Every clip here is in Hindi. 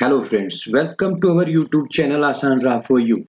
Hello friends, welcome to our YouTube channel Asan Ra for you.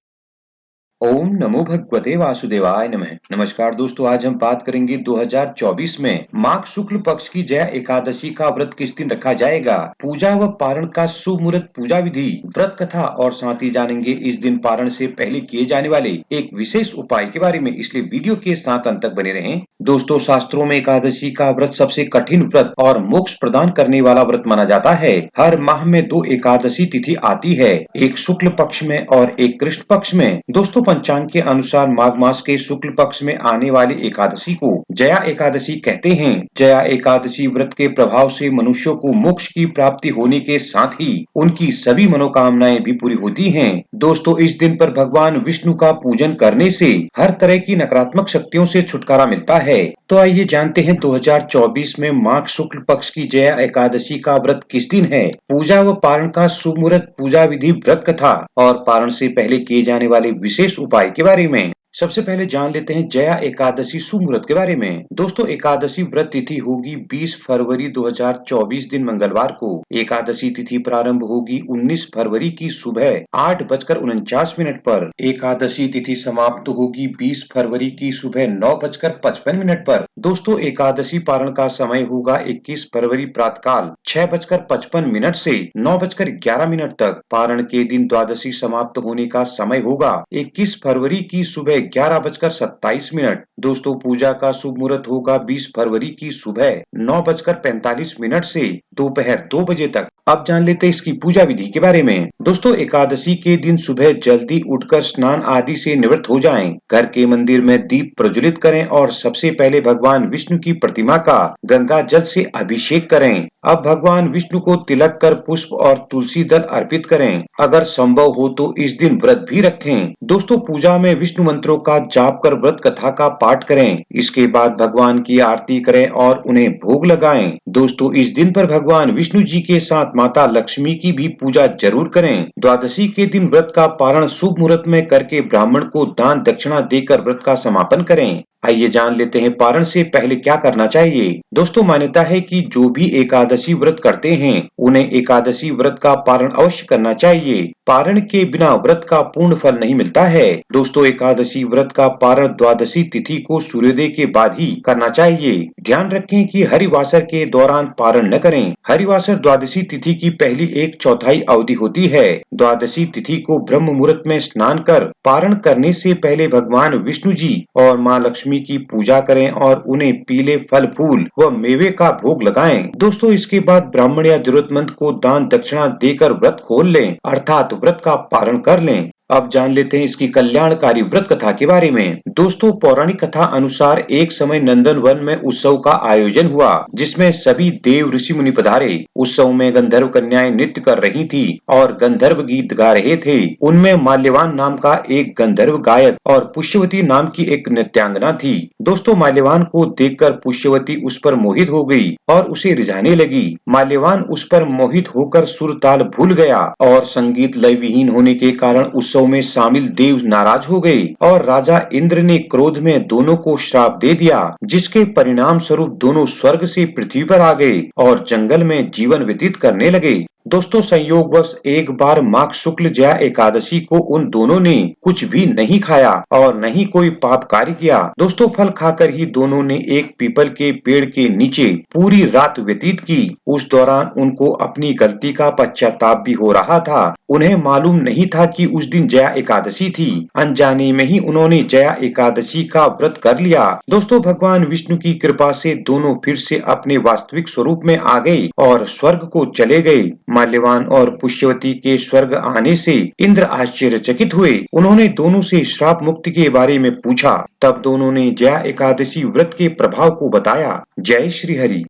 ओम नमो भगवते वासुदेवाय नमः। नमस्कार दोस्तों, आज हम बात करेंगे 2024 में माघ शुक्ल पक्ष की जया एकादशी का व्रत किस दिन रखा जाएगा, पूजा व पारण का शुभ मुहूर्त, पूजा विधि, व्रत कथा और साथ ही जानेंगे इस दिन पारण से पहले किए जाने वाले एक विशेष उपाय के बारे में, इसलिए वीडियो के साथ अंत तक बने रहें। दोस्तों, शास्त्रों में एकादशी का व्रत सबसे कठिन व्रत और मोक्ष प्रदान करने वाला व्रत माना जाता है। हर माह में 2 एकादशी तिथि आती है, एक शुक्ल पक्ष में और एक कृष्ण पक्ष में। दोस्तों, पंचांग के अनुसार माघ मास के शुक्ल पक्ष में आने वाली एकादशी को जया एकादशी कहते हैं। जया एकादशी व्रत के प्रभाव से मनुष्यों को मोक्ष की प्राप्ति होने के साथ ही उनकी सभी मनोकामनाएं भी पूरी होती हैं। दोस्तों, इस दिन पर भगवान विष्णु का पूजन करने से हर तरह की नकारात्मक शक्तियों से छुटकारा मिलता है। तो आइए जानते हैं 2024 में माघ शुक्ल पक्ष की जया एकादशी का व्रत किस दिन है, पूजा व पारण का शुभ मुहूर्त, पूजा विधि, व्रत कथा और पारण से पहले किए जाने वाले विशेष उपाय के बारे में। सबसे पहले जान लेते हैं जया एकादशी शुभ मुहूर्त के बारे में। दोस्तों, एकादशी व्रत तिथि होगी 20 फरवरी 2024 दिन मंगलवार को। एकादशी तिथि प्रारंभ होगी 19 फरवरी की सुबह 8:49 पर। एकादशी तिथि समाप्त होगी 20 फरवरी की सुबह 9:55 पर। दोस्तों, एकादशी पारण का समय होगा 21 फरवरी प्रातःकाल 6:55 से 9:11 तक। पारण के दिन द्वादशी समाप्त होने का समय होगा 21 फरवरी की सुबह 11:27। दोस्तों, पूजा का शुभ मुहूर्त होगा 20 फरवरी की सुबह 9:45 से दोपहर 2 बजे तक। अब जान लेते हैं इसकी पूजा विधि के बारे में। दोस्तों, एकादशी के दिन सुबह जल्दी उठकर स्नान आदि से निवृत्त हो जाएं। घर के मंदिर में दीप प्रज्वलित करें और सबसे पहले भगवान विष्णु की प्रतिमा का गंगा जल से अभिषेक करें। अब भगवान विष्णु को तिलक कर पुष्प और तुलसी दल अर्पित करें। अगर संभव हो तो इस दिन व्रत भी रखें। दोस्तों, पूजा में विष्णु मंत्रों का जाप कर व्रत कथा का पाठ करें। इसके बाद भगवान की आरती करें और उन्हें भोग लगाएं। दोस्तों, इस दिन पर भगवान विष्णु जी के साथ माता लक्ष्मी की भी पूजा जरूर करें। द्वादशी के दिन व्रत का पारण शुभ मुहूर्त में करके ब्राह्मण को दान दक्षिणा देकर व्रत का समापन करें। आइए जान लेते हैं पारण से पहले क्या करना चाहिए। दोस्तों, मान्यता है कि जो भी एकादशी व्रत करते हैं उन्हें एकादशी व्रत का पारण अवश्य करना चाहिए। पारण के बिना व्रत का पूर्ण फल नहीं मिलता है। दोस्तों, एकादशी व्रत का पारण द्वादशी तिथि को सूर्योदय के बाद ही करना चाहिए। ध्यान रखें कि हरिवासर के दौरान पारण न करें। हरिवासर द्वादशी तिथि की पहली 1/4 अवधि होती है। द्वादशी तिथि को ब्रह्म मुहूर्त में स्नान कर पारण करने से पहले भगवान विष्णु जी और माँ लक्ष्मी की पूजा करें और उन्हें पीले फल फूल व मेवे का भोग लगाएं। दोस्तों, इसके बाद ब्राह्मण या जरूरतमंद को दान दक्षिणा देकर व्रत खोल लें, अर्थात व्रत का पारण कर लें। अब जान लेते हैं इसकी कल्याणकारी व्रत कथा के बारे में। दोस्तों, पौराणिक कथा अनुसार एक समय नंदन वन में उत्सव का आयोजन हुआ, जिसमें सभी देव ऋषि मुनि पधारे। उत्सव में गंधर्व कन्याएं नृत्य कर रही थी और गंधर्व गीत गा रहे थे। उनमें माल्यवान नाम का एक गंधर्व गायक और पुष्यवती नाम की एक नृत्यांगना थी। दोस्तों, माल्यवान को देखकर पुष्यवती उस पर मोहित हो गई और उसे रिझाने लगी। माल्यवान उस पर मोहित होकर सुर ताल भूल गया और संगीत लय विहीन होने के कारण उत्सव में शामिल देव नाराज हो गए और राजा इंद्र ने क्रोध में दोनों को श्राप दे दिया, जिसके परिणाम स्वरूप दोनों स्वर्ग से पृथ्वी पर आ गए और जंगल में जीवन व्यतीत करने लगे। दोस्तों, संयोगवश एक बार माघ शुक्ल जया एकादशी को उन दोनों ने कुछ भी नहीं खाया और न ही कोई पाप कार्य किया। दोस्तों, फल खाकर ही दोनों ने एक पीपल के पेड़ के नीचे पूरी रात व्यतीत की। उस दौरान उनको अपनी गलती का पश्चाताप भी हो रहा था। उन्हें मालूम नहीं था कि उस दिन जया एकादशी थी। अनजाने में ही उन्होंने जया एकादशी का व्रत कर लिया। दोस्तों, भगवान विष्णु की कृपा से दोनों फिर से अपने वास्तविक स्वरूप में आ गए और स्वर्ग को चले गए। माल्यवान और पुष्यवती के स्वर्ग आने से इंद्र आश्चर्यचकित हुए। उन्होंने दोनों से श्राप मुक्ति के बारे में पूछा। तब दोनों ने जया एकादशी व्रत के प्रभाव को बताया। जय श्री हरि।